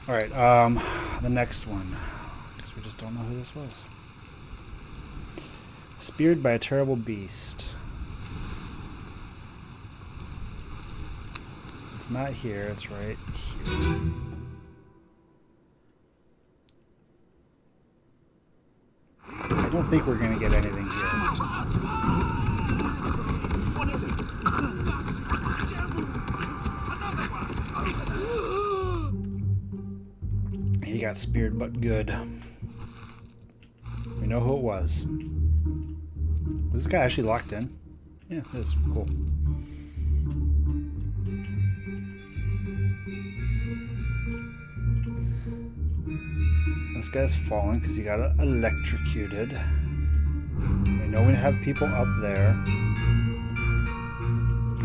Alright, the next one. Because we just don't know who this was. Speared by a terrible beast. It's not here, it's right here. I don't think we're gonna get anything here. What is it? He got speared, but good. We know who it was. Was this guy actually locked in? Yeah, it is. Cool. This guy's fallen because he got electrocuted. We know we have people up there.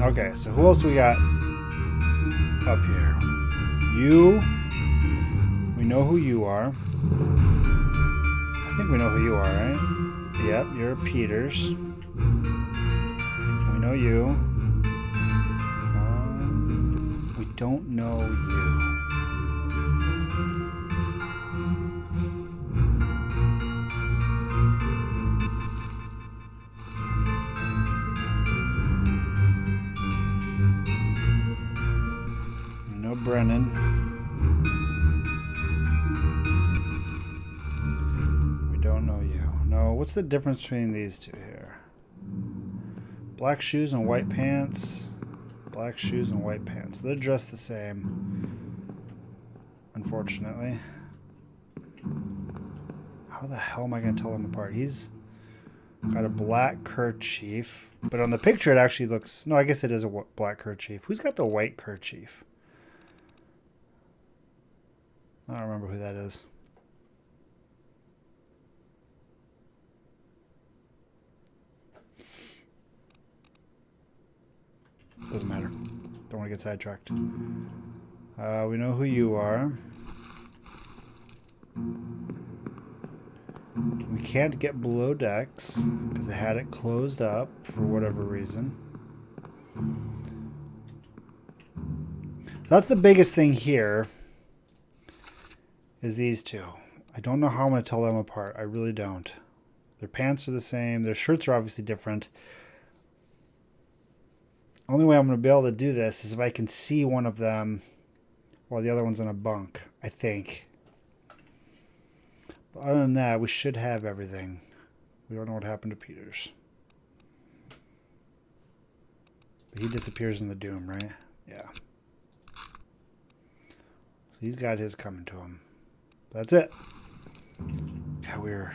Okay, so who else do we got up here? You. We know who you are. I think we know who you are, right? Yep, you're Peters. We know you. We don't know you. No Brennan. We don't know you. No, what's the difference between these two here? Black shoes and white pants. Black shoes and white pants. They're dressed the same. Unfortunately. How the hell am I going to tell them apart? He's got a black kerchief. But on the picture it actually looks... No, I guess it is a black kerchief. Who's got the white kerchief? I don't remember who that is. Doesn't matter. Don't want to get sidetracked. We know who you are. We can't get below decks because I had it closed up for whatever reason. So that's the biggest thing here. Is these two. I don't know how I'm going to tell them apart. I really don't. Their pants are the same. Their shirts are obviously different. Only way I'm going to be able to do this is if I can see one of them while the other one's in a bunk, I think. But other than that, we should have everything. We don't know what happened to Peters. But he disappears in the Doom, right? Yeah. So he's got his coming to him. That's it. God,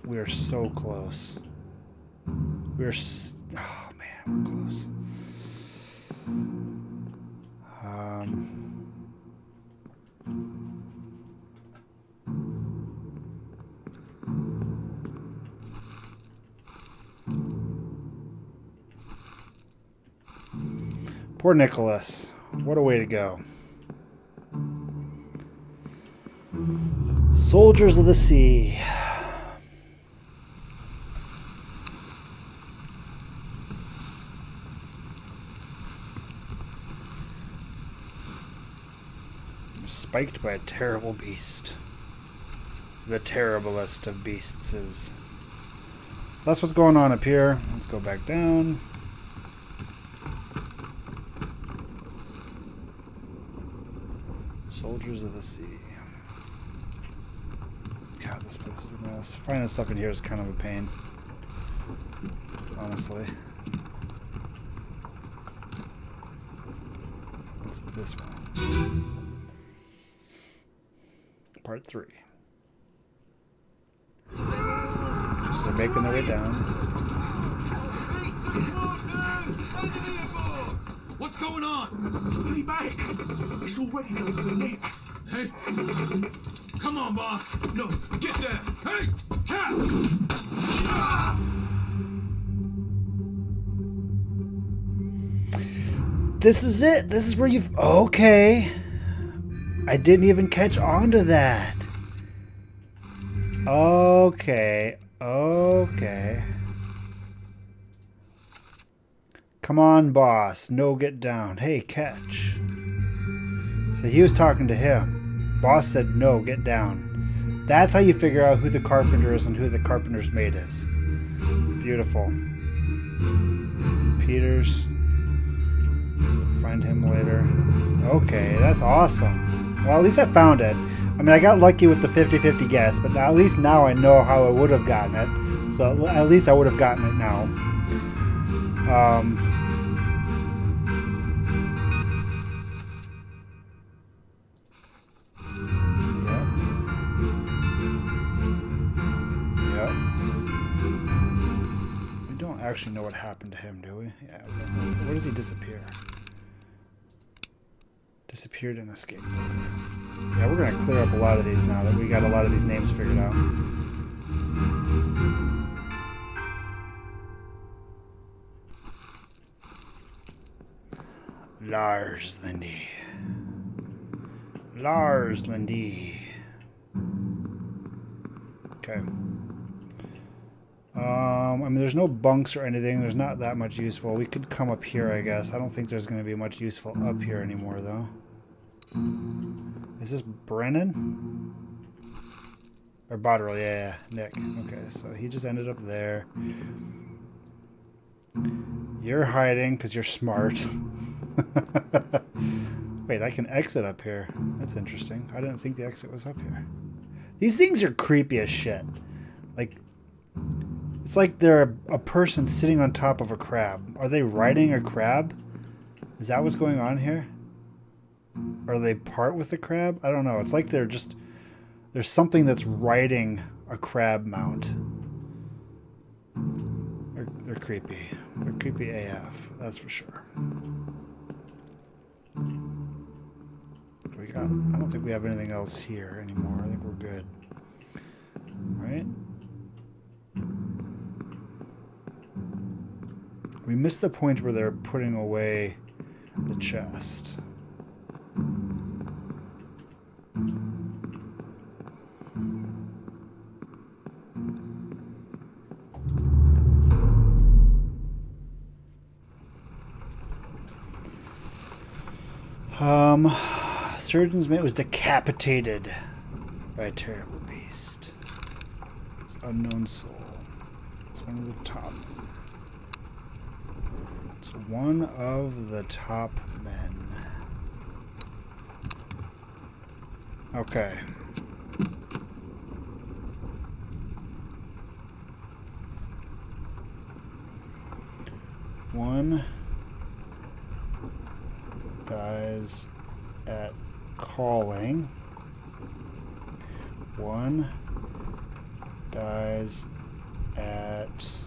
we are so close. Oh man, we're close. Poor Nicholas. What a way to go. Soldiers of the Sea. Spiked by a terrible beast. The terriblest of beasts is. That's what's going on up here. Let's go back down. Soldiers of the Sea. God, this place is a mess. Finding stuff in here is kind of a pain. Honestly. What's this one? Part 3. So they're making their way down. What's going on? Stay back. It's already going to the neck. Hey. Come on, boss. No, get there. Hey, cats! This is it. This is where you've... Okay. I didn't even catch on to that. Okay. Okay. Come on, boss. No, get down. Hey, catch. So he was talking to him. Boss said, no, get down. That's how you figure out who the carpenter is and who the carpenter's mate is. Beautiful. Peters. Find him later. Okay, that's awesome. Well, at least I found it. I mean, I got lucky with the 50-50 guess, but at least now I know how I would have gotten it. So at least I would have gotten it now. Yep. We don't actually know what happened to him, do we? Yeah. Where does he disappear? Disappeared and escaped. Okay. Yeah, we're gonna clear up a lot of these now that we got a lot of these names figured out. Lars Lindy. Lars Lindy. Okay. I mean, there's no bunks or anything. There's not that much useful. We could come up here, I guess. I don't think there's going to be much useful up here anymore, though. Is this Brennan? Or Botterill, yeah, Nick. Okay, so he just ended up there. You're hiding because you're smart. Wait, I can exit up here. That's interesting. I didn't think the exit was up here. These things are creepy as shit. Like, it's like they're a person sitting on top of a crab. Are they riding a crab? Is that what's going on here? Are they part with the crab? I don't know. It's like they're just... There's something that's riding a crab mount. They're creepy. They're creepy AF. That's for sure. We got... I don't think we have anything else here anymore. I think we're good. Right? We missed the point where they're putting away the chest. Surgeon's mate was decapitated by a terrible beast. It's unknown soul. It's one of the top. It's one of the top men. Okay. One dies at calling. One dies at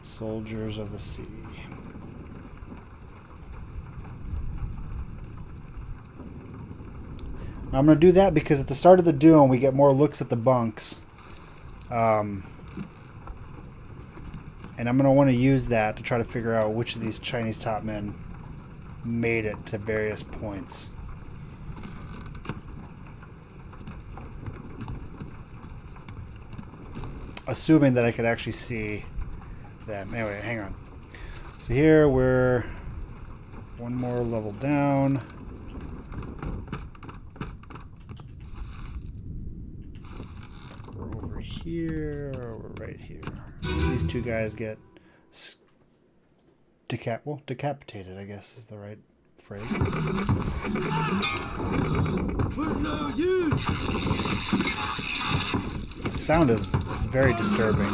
Soldiers of the Sea. I'm going to do that because at the start of the Doom we get more looks at the bunks. And I'm going to want to use that to try to figure out which of these Chinese top men made it to various points. Assuming that I could actually see them. Anyway, hang on. So here we're one more level down. We're over here, or we're right here. These two guys get decapitated, I guess is the right phrase. The sound is very disturbing.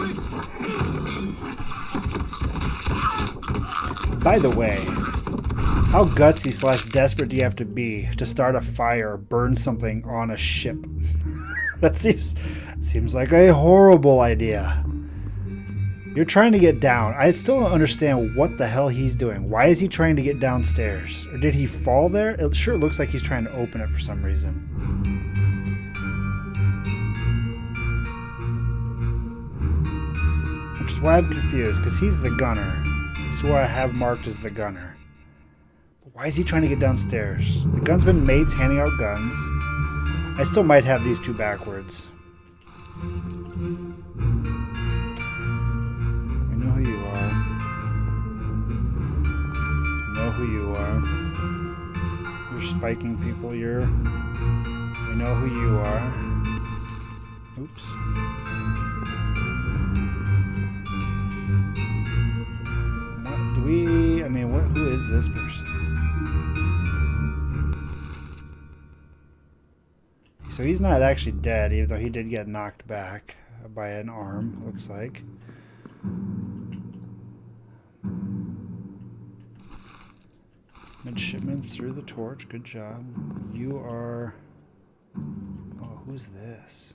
By the way, how gutsy / desperate do you have to be to start a fire or burn something on a ship? That seems like a horrible idea. You're trying to get down. I still don't understand what the hell he's doing. Why is he trying to get downstairs? Or did he fall there? It sure looks like he's trying to open it for some reason. Which is why I'm confused, because he's the gunner. That's who I have marked as the gunner. But why is he trying to get downstairs? The gunsman mates handing out guns. I still might have these two backwards. Who you are. You're spiking people. We know who you are. Oops. What do we? I mean, who is this person? So he's not actually dead, even though he did get knocked back by an arm, looks like. Midshipman through the torch. Good job. You are... Oh, who's this?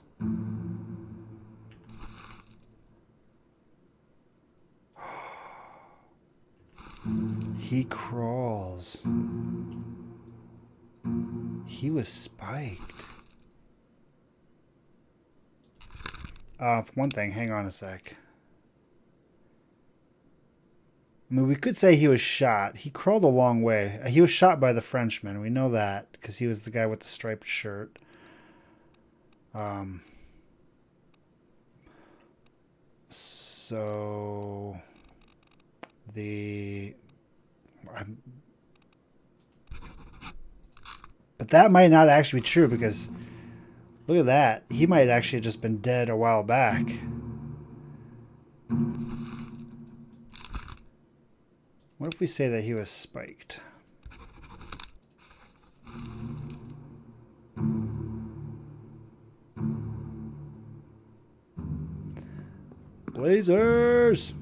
He crawls. He was spiked. For one thing, hang on a sec. I mean, we could say he was shot. He crawled a long way. He was shot by the Frenchman. We know that because he was the guy with the striped shirt. So but that might not actually be true because look at that. He might actually have just been dead a while back. What if we say that he was spiked? Blazers!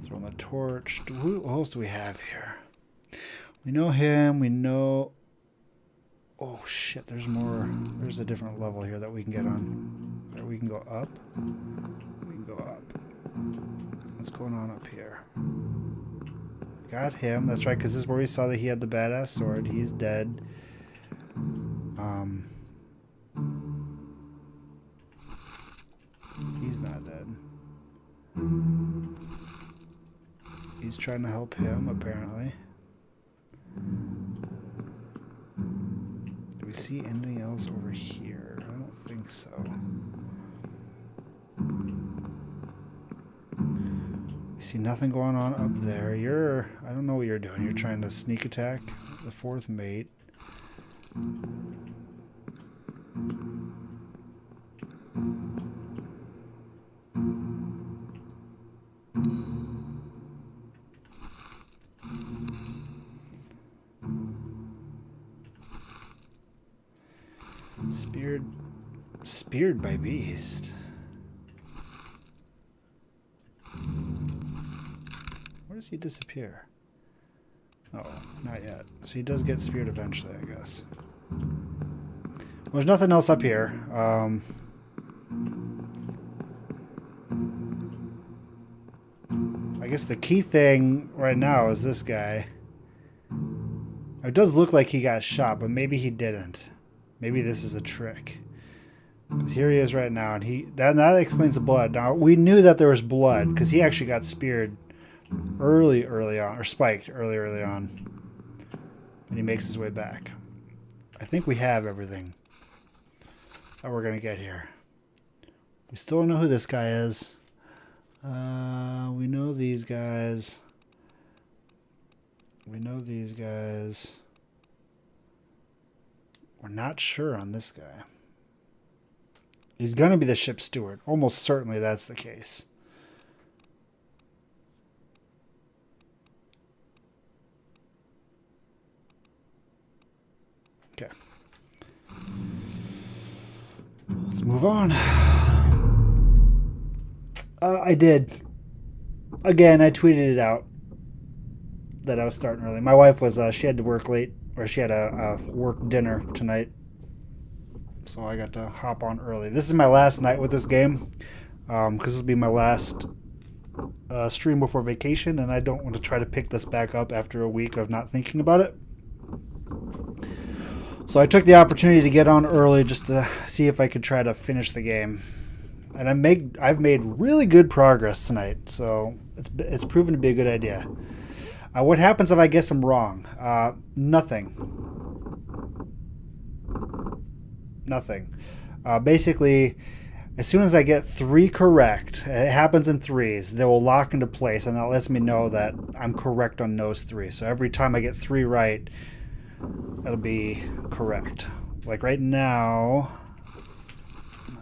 Throw him a torch. Who else do we have here? We know him. We know... Oh shit, there's more. There's a different level here that we can get on. Or we can go up. We can go up. What's going on up here? Got him. That's right, because this is where we saw that he had the badass sword. He's dead. He's not dead. He's trying to help him, apparently. Do we see anything else over here? I don't think so. We see nothing going on up there. I don't know what you're doing. You're trying to sneak attack the fourth mate. Speared by beast. Where does he disappear? Oh, not yet. So he does get speared eventually, I guess. Well, there's nothing else up here. I guess the key thing right now is this guy. It does look like he got shot, but maybe he didn't. Maybe this is a trick. Because here he is right now, and that explains the blood. Now, we knew that there was blood, because he actually got speared early on, or spiked early on. And he makes his way back. I think we have everything that we're going to get here. We still don't know who this guy is. We know these guys. We know these guys. We're not sure on this guy. He's going to be the ship's steward. Almost certainly that's the case. Okay. Let's move on. I did. Again, I tweeted it out that I was starting early. My wife was, she had to work late, or she had a work dinner tonight. So I got to hop on early. This is my last night with this game, because this will be my last stream before vacation, and I don't want to try to pick this back up after a week of not thinking about it. So I took the opportunity to get on early just to see if I could try to finish the game. And I've made really good progress tonight, so it's proven to be a good idea. What happens if I guess I'm wrong? Nothing. Nothing. Basically, As soon as I get 3 correct, it happens in threes, they will lock into place, and that lets me know that I'm correct on those 3. So every time I get 3 right, that'll be correct. Like right now,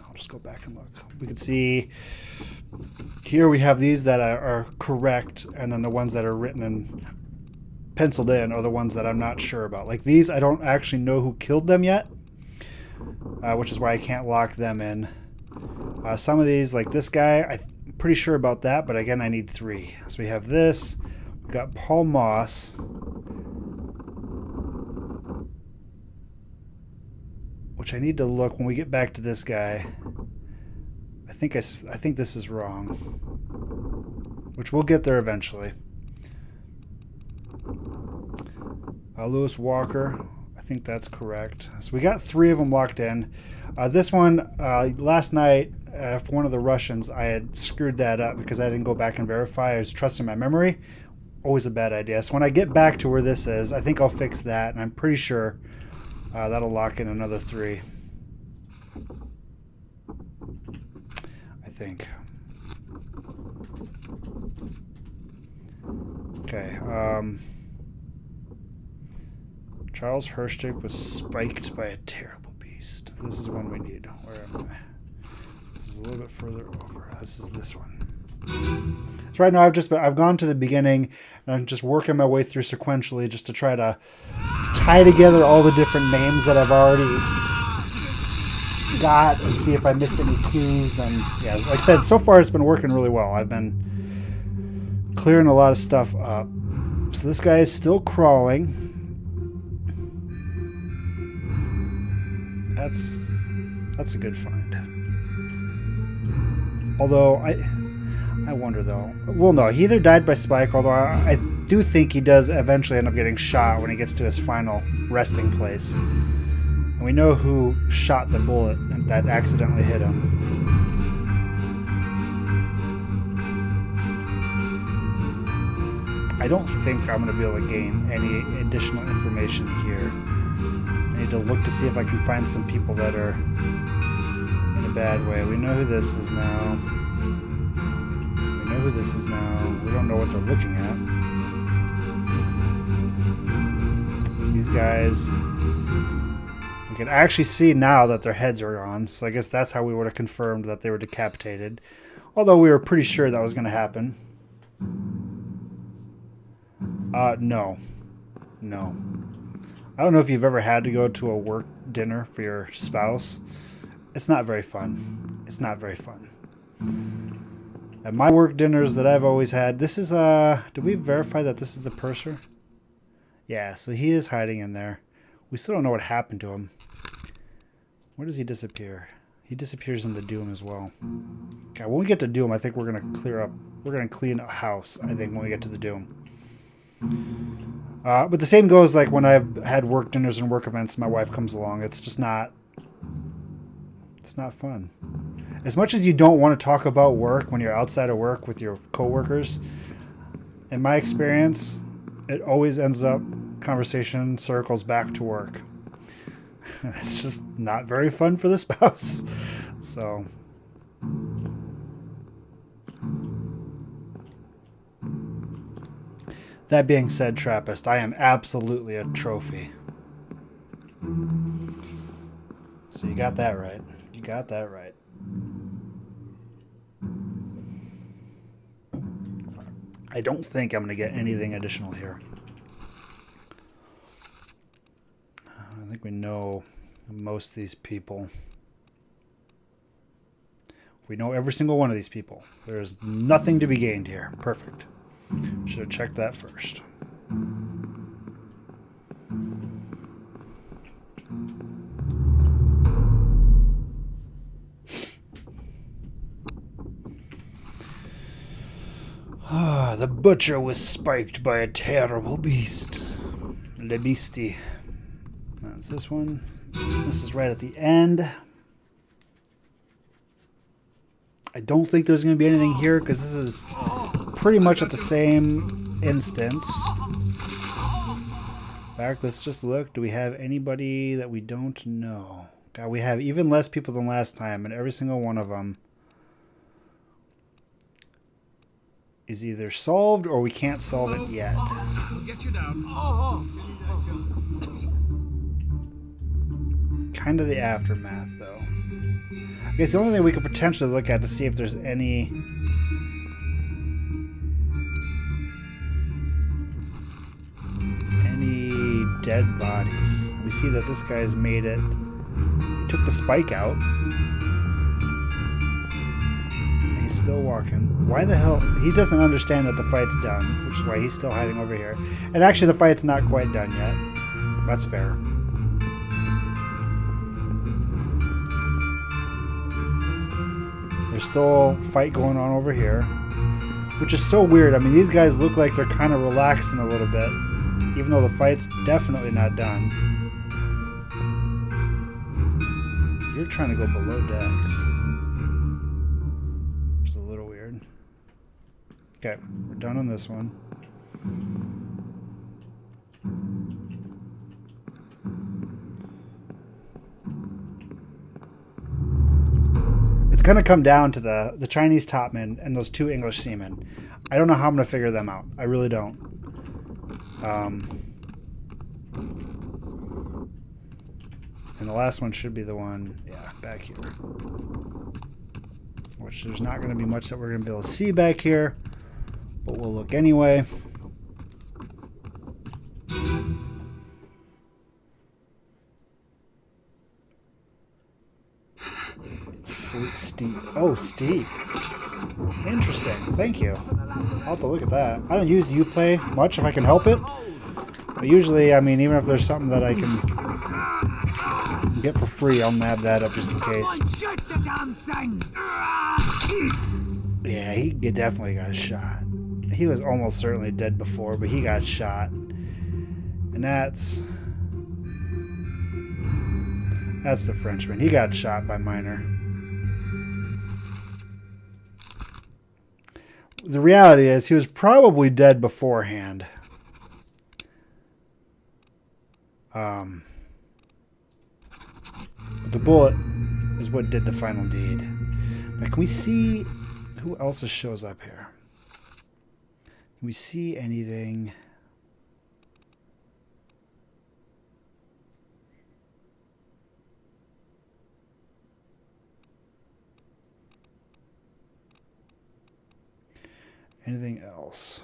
I'll just go back and look. We can see here we have these that are correct, and then the ones that are written and penciled in are the ones that I'm not sure about. Like these, I don't actually know who killed them yet, which is why I can't lock them in. Some of these, like this guy, I'm pretty sure about that, but again, I need 3. So we have this. We've got Paul Moss. Which I need to look when we get back to this guy. I think this is wrong. Which we'll get there eventually. Lewis Walker. I think that's correct. So we got 3 of them locked in. This one, last night, for one of the Russians, I had screwed that up because I didn't go back and verify. I was trusting my memory. Always a bad idea. So when I get back to where this is, I think I'll fix that, and I'm pretty sure that'll lock in another 3. I think. Okay. Charles Herstick was spiked by a terrible beast. This is one we need. Where am I? This is a little bit further over. This is this one. So right now I've gone to the beginning and I'm just working my way through sequentially just to try to tie together all the different names that I've already got and see if I missed any clues. And yeah, like I said, so far it's been working really well. I've been clearing a lot of stuff up. So this guy is still crawling. That's a good find. Although I wonder though. Well, no, he either died by spike, although I do think he does eventually end up getting shot when he gets to his final resting place. And we know who shot the bullet that accidentally hit him. I don't think I'm going to be able to gain any additional information here. I need to look to see if I can find some people that are in a bad way. We know who this is now. We know who this is now. We don't know what they're looking at. These guys, we can actually see now that their heads are on. So I guess that's how we would have confirmed that they were decapitated. Although we were pretty sure that was going to happen. No. No. I don't know if you've ever had to go to a work dinner for your spouse. It's not very fun. It's not very fun. At my work dinners that I've always had, this is, did we verify that this is the purser? Yeah, so he is hiding in there. We still don't know what happened to him. Where does he disappear? He disappears in the Doom as well. Okay, when we get to Doom, I think we're going to clear up. We're going to clean a house, I think, when we get to the Doom. But the same goes like when I've had work dinners and work events, my wife comes along. It's just not, it's not fun. As much as you don't want to talk about work when you're outside of work with your coworkers, in my experience, it always ends up conversation circles back to work. It's just not very fun for the spouse. So that being said, Trappist, I am absolutely a trophy. So you got that right. You got that right. I don't think I'm going to get anything additional here. I think we know most of these people. We know every single one of these people. There's nothing to be gained here. Perfect. Should have checked that first. The butcher was spiked by a terrible beast. Le Beastie. That's this one. This is right at the end. I don't think there's going to be anything here because this is pretty much at the same instance. In fact, let's just look. Do we have anybody that we don't know? God, we have even less people than last time, and every single one of them is either solved or we can't solve it yet. We'll get you down. Kind of the aftermath, though. I guess the only thing we could potentially look at to see if there's any dead bodies. We see that this guy's made it. He took the spike out. And he's still walking. Why the hell? He doesn't understand that the fight's done, which is why he's still hiding over here. And actually, the fight's not quite done yet. That's fair. There's still a fight going on over here, which is so weird. I mean, these guys look like they're kind of relaxing a little bit, even though the fight's definitely not done. You're trying to go below decks. Which is a little weird. Okay, we're done on this one. It's going to come down to the Chinese topmen and those 2 English seamen. I don't know how I'm going to figure them out. I really don't. And the last one should be the one, yeah, back here. Which there's not going to be much that we're going to be able to see back here. But we'll look anyway. Steep. Oh, steep. Interesting. Thank you. I'll have to look at that. I don't use Uplay much if I can help it. But usually, I mean, even if there's something that I can get for free, I'll nab that up just in case. Yeah, he definitely got shot. He was almost certainly dead before, but he got shot. And that's the Frenchman. He got shot by Miner. The reality is he was probably dead beforehand. The bullet is what did the final deed. Now, can we see who else shows up here? Can we see anything? Anything else?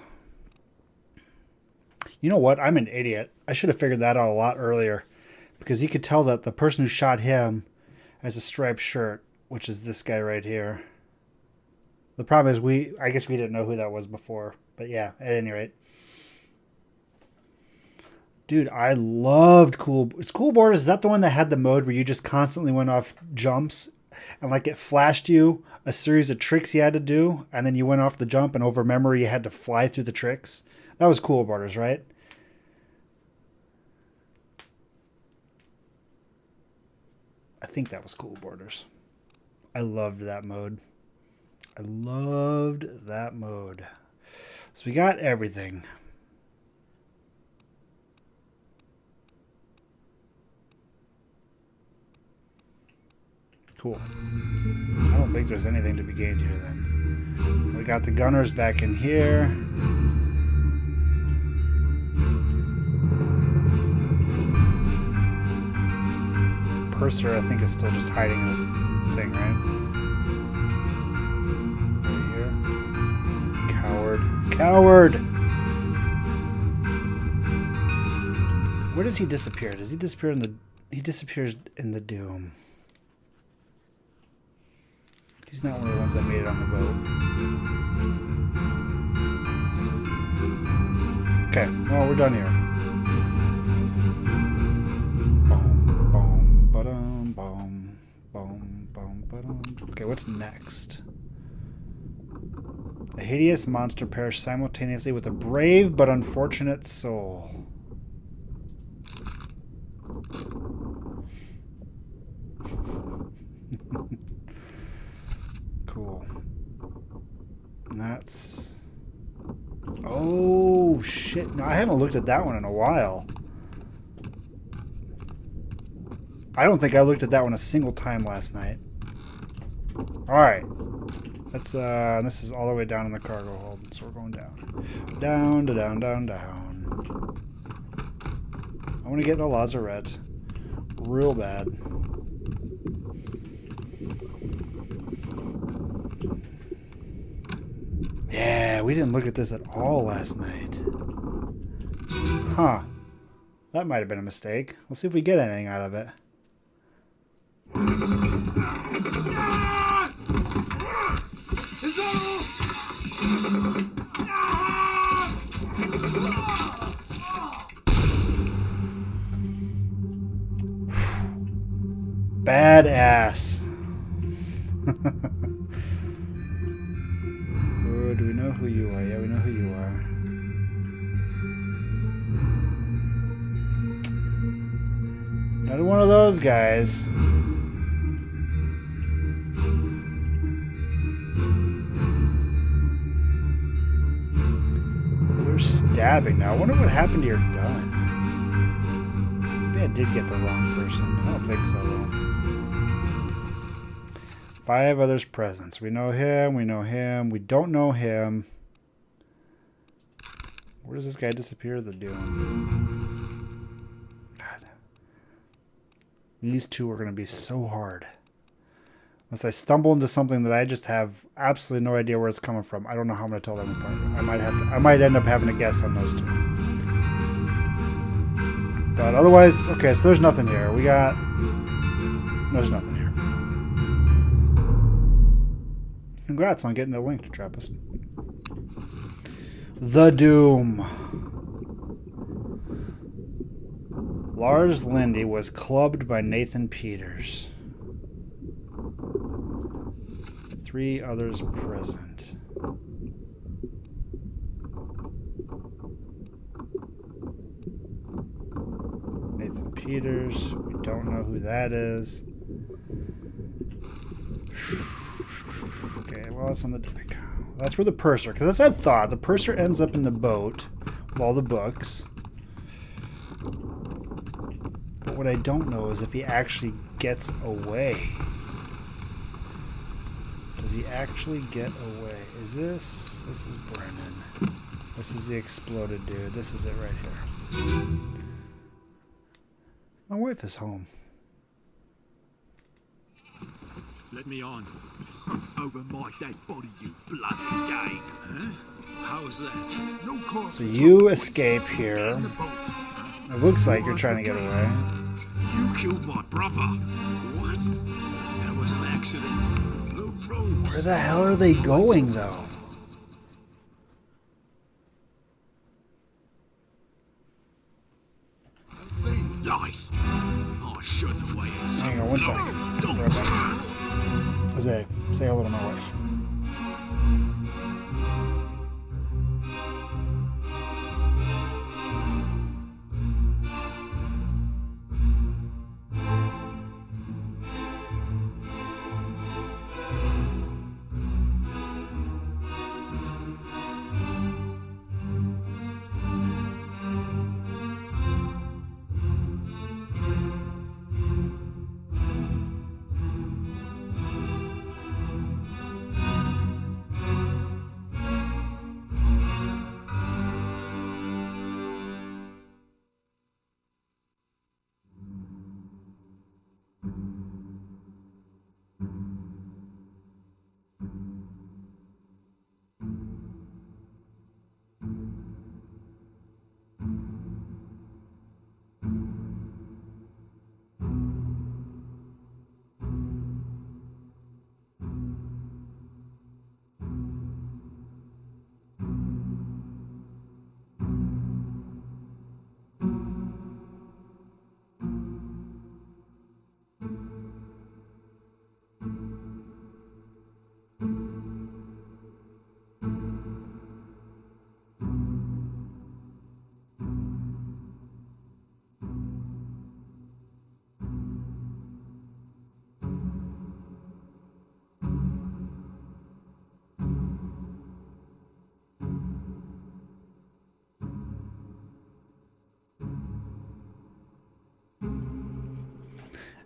You know what? I'm an idiot. I should have figured that out a lot earlier. Because you could tell that the person who shot him has a striped shirt, which is this guy right here. The problem is I guess we didn't know who that was before. But yeah, at any rate. Dude, I loved Cool Borders. Is that the one that had the mode where you just constantly went off jumps? And like it flashed you a series of tricks you had to do, and then you went off the jump, and over memory you had to fly through the tricks. That was Cool Borders, right? I think that was Cool Borders. I loved that mode. I loved that mode. So we got everything. Cool. I don't think there's anything to be gained here then. We got the gunners back in here. Purser, I think, is still just hiding in this thing, right? Right here. Coward. Coward! Where does he disappear? Does he disappear in the... He disappears in the Doom. He's not one of the ones that made it on the boat. Okay, well, we're done here. Boom, boom, ba-dum, boom, boom, boom, ba-dum. Okay, what's next? A hideous monster perished simultaneously with a brave but unfortunate soul. Cool. And that's... Oh, shit. No, I haven't looked at that one in a while. I don't think I looked at that one a single time last night. Alright. Let's, this is all the way down in the cargo hold, so we're going down. Down, down, down, down. I want to get in the lazarette. Real bad. Yeah, we didn't look at this at all last night. Huh. That might have been a mistake. Let's see if we get anything out of it. Badass. Oh, do we know who you are? Yeah, we know who you are. Another one of those guys. You're stabbing now. I wonder what happened to your gun. Maybe I did get the wrong person. I don't think so, though. 5 others present. We know him. We know him. We don't know him. Where does this guy disappear? The Doom. God. These two are going to be so hard. Unless I stumble into something that I just have absolutely no idea where it's coming from. I don't know how I'm going to tell them apart. I might end up having to guess on those two. But otherwise, okay, so there's nothing here. There's nothing here. Congrats on getting the link to Trappist. The Doom. Lars Lindy was clubbed by Nathan Peters. 3 others present. Nathan Peters. We don't know who that is. Okay, well, it's on the deck. That's where the purser, because that's what I thought. The purser ends up in the boat with all the books. But what I don't know is if he actually gets away. Does he actually get away? This is Brennan. This is the exploded dude. This is it right here. My wife is home. Let me on. Over my dead body, you bloody day. Huh? How's that? No cause. So you escape here. It looks like you're trying to get away. You killed my brother. What? That was an accident. No problem. Where the hell are they going, though? Lies. I shouldn't have waited. Hang on one second. Right back. Say hello to my wife.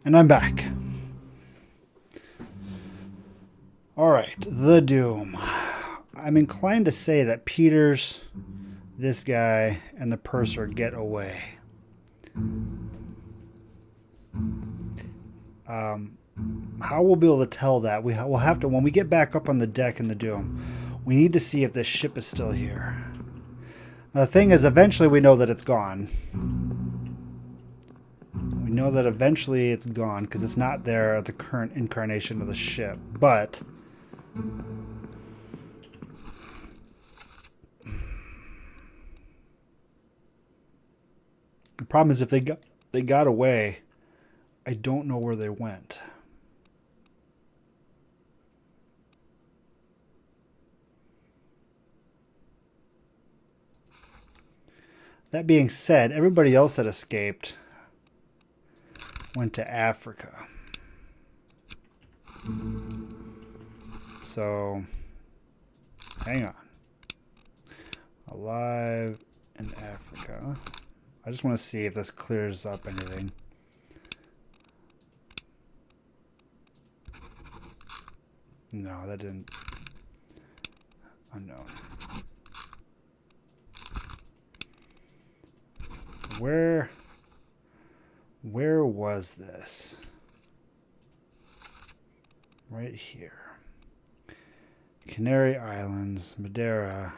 And I'm back. Alright, the Doom. I'm inclined to say that Peters, this guy, and the purser get away. How we'll be able to tell that? We'll have to, when we get back up on the deck in the Doom, we need to see if this ship is still here. Now, the thing is, eventually we know that it's gone. We know that eventually it's gone because it's not there at the current incarnation of the ship. But the problem is if they got away, I don't know where they went. That being said, everybody else that escaped went to Africa. So, hang on. Alive in Africa. I just want to see if this clears up anything. No, that didn't. Unknown. Where was this? Right here. Canary Islands, Madeira.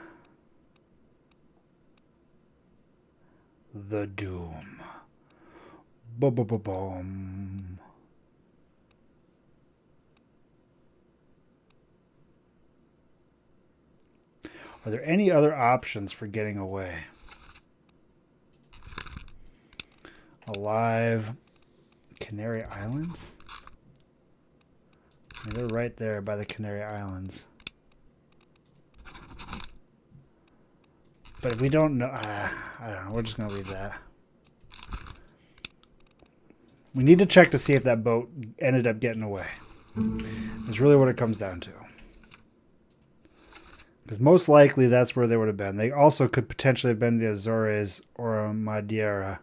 The Doom. Boom. Are there any other options for getting away? Alive. Canary Islands? I mean, they're right there by the Canary Islands. But if we don't know... I don't know. We're just going to leave that. We need to check to see if that boat ended up getting away. That's really what it comes down to. Because most likely that's where they would have been. They also could potentially have been the Azores or Madeira.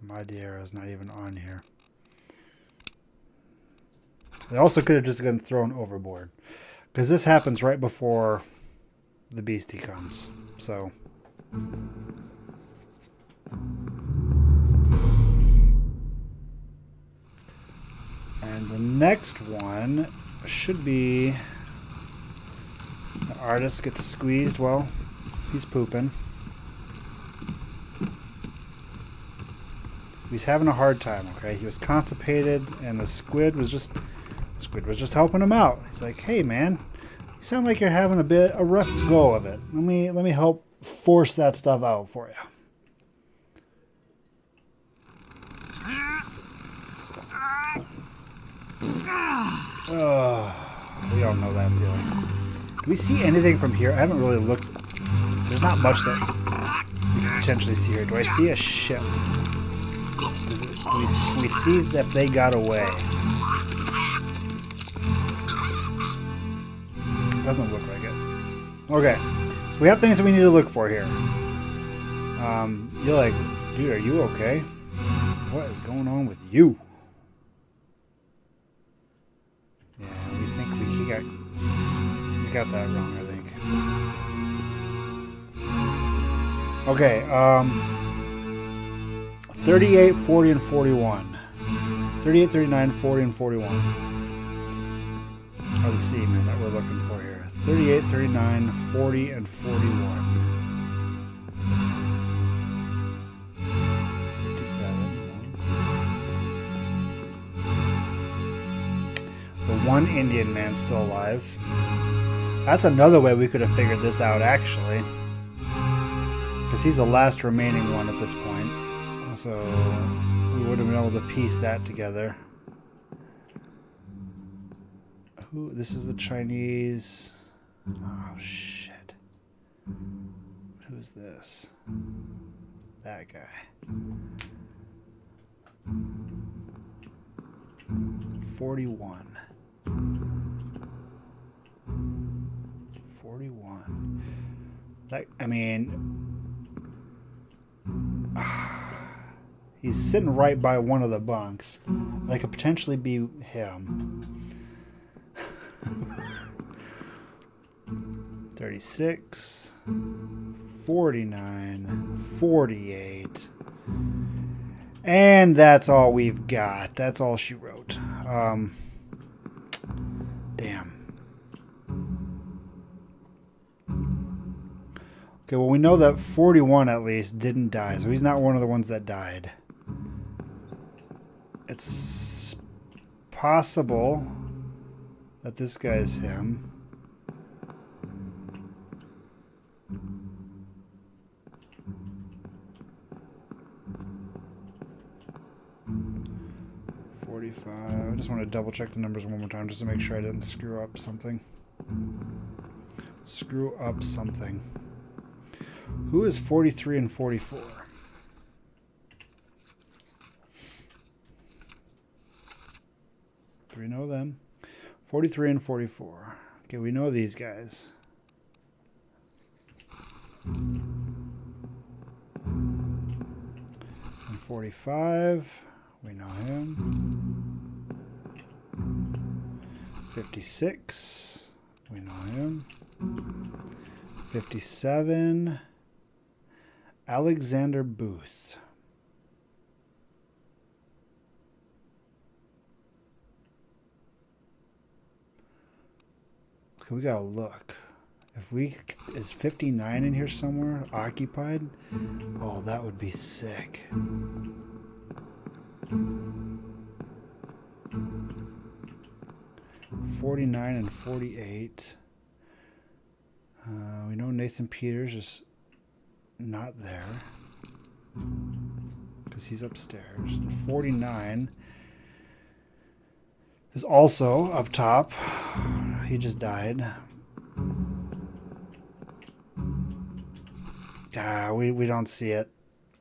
Madeira is not even on here. They also could have just been thrown overboard. Because this happens right before the beastie comes. So. And the next one should be... The artist gets squeezed. Well, he's pooping. He's having a hard time, okay? He was constipated, and the squid was just helping him out. He's like, "Hey, man, you sound like you're having a rough go of it. Let me help force that stuff out for you." We all know that feeling. Do we see anything from here? I haven't really looked. There's not much that we can potentially see here. Do I see a ship? We see that they got away. Doesn't look like it. Okay, so we have things that we need to look for here. You're like, dude, are you okay? What is going on with you? Yeah, we think we got that wrong, I think. Okay, 38, 40, and 41. 38, 39, 40, and 41 are the seamen that we're looking for here. 38, 39, 40, and 41. 57. The one Indian man still alive. That's another way we could have figured this out, actually. Because he's the last remaining one at this point. So we would have been able to piece that together. This is the Chinese. Oh shit. Who's this? That guy. 41. 41. That, I mean, he's sitting right by one of the bunks. That could potentially be him. 36, 49, 48. And that's all we've got. That's all she wrote. Damn. Okay, well, we know that 41 at least didn't die, so he's not one of the ones that died. It's possible that this guy's him. I just want to double check the numbers one more time just to make sure I didn't screw up something. Screw up something. Who is 43 and 44? Do we know them? 43 and 44. Okay, we know these guys. And 45. We know him. 56. We know him. 57. Alexander Booth. Okay, we gotta look. If we is 59 in here somewhere occupied? Oh, that would be sick. 49 and 48. We know Nathan Peters is not there because he's upstairs. And 49 is also up top. He just died. We don't see it.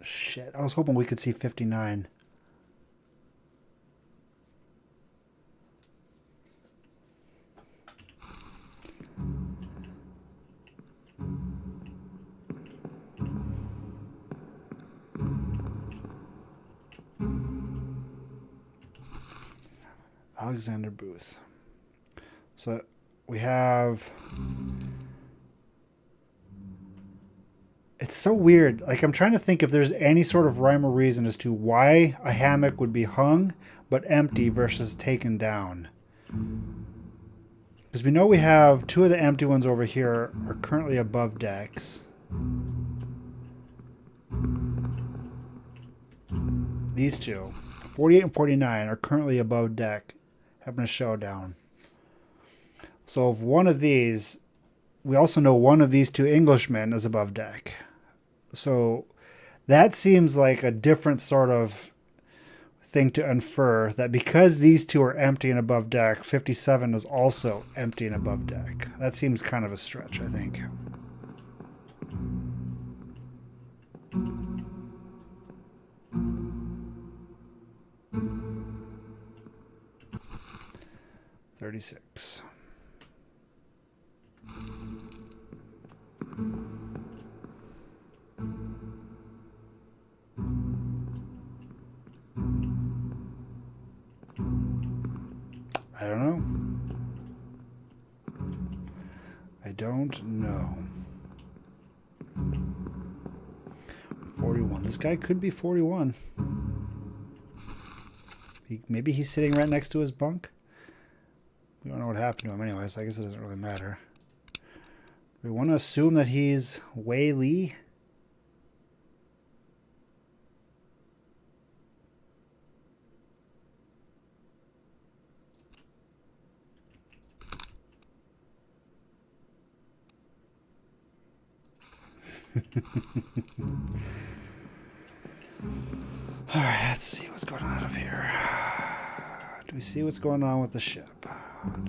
Shit. I was hoping we could see 59. Alexander Booth. So we have... It's so weird. Like, I'm trying to think if there's any sort of rhyme or reason as to why a hammock would be hung but empty versus taken down. Because we know we have two of the empty ones over here are currently above decks. These two, 48 and 49, are currently above deck, having a showdown. So if one of these, we also know one of these two Englishmen is above deck. So that seems like a different sort of thing to infer, that because these two are empty and above deck, 57 is also empty and above deck. That seems kind of a stretch, I think. $36. I don't know. I don't know. 41. This guy could be 41. Maybe he's sitting right next to his bunk. We don't know what happened to him anyway, so I guess it doesn't really matter. We want to assume that he's Wei Li. All right, let's see what's going on up here. Do we see what's going on with the ship?